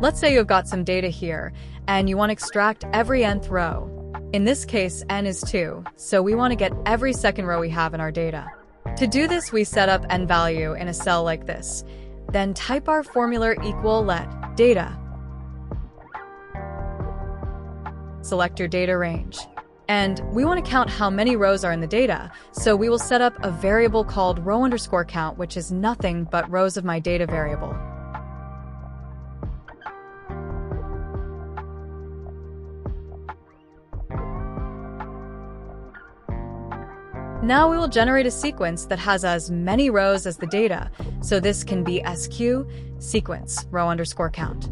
Let's say you've got some data here, and you want to extract every nth row. In this case, n is 2, so we want to get every second row we have in our data. To do this, we set up n value in a cell like this. Then type our formula equal let data. Select your data range. And we want to count how many rows are in the data, so we will set up a variable called row_count, which is nothing but rows of my data variable. Now we will generate a sequence that has as many rows as the data, so this can be sq sequence row_count.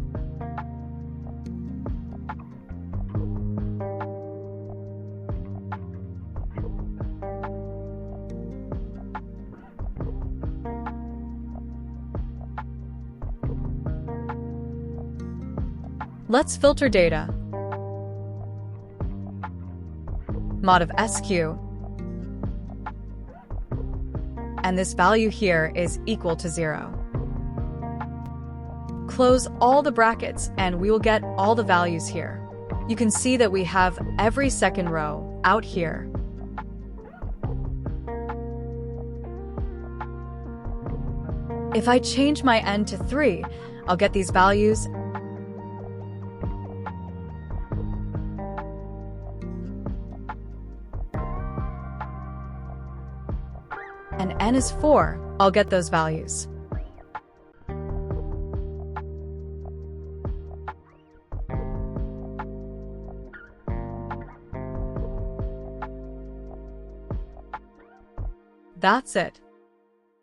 Let's filter data. Mod of sq. And this value here is equal to 0. Close all the brackets and we will get all the values here. You can see that we have every second row out here. If I change my n to 3, I'll get these values. And n is 4, I'll get those values. That's it.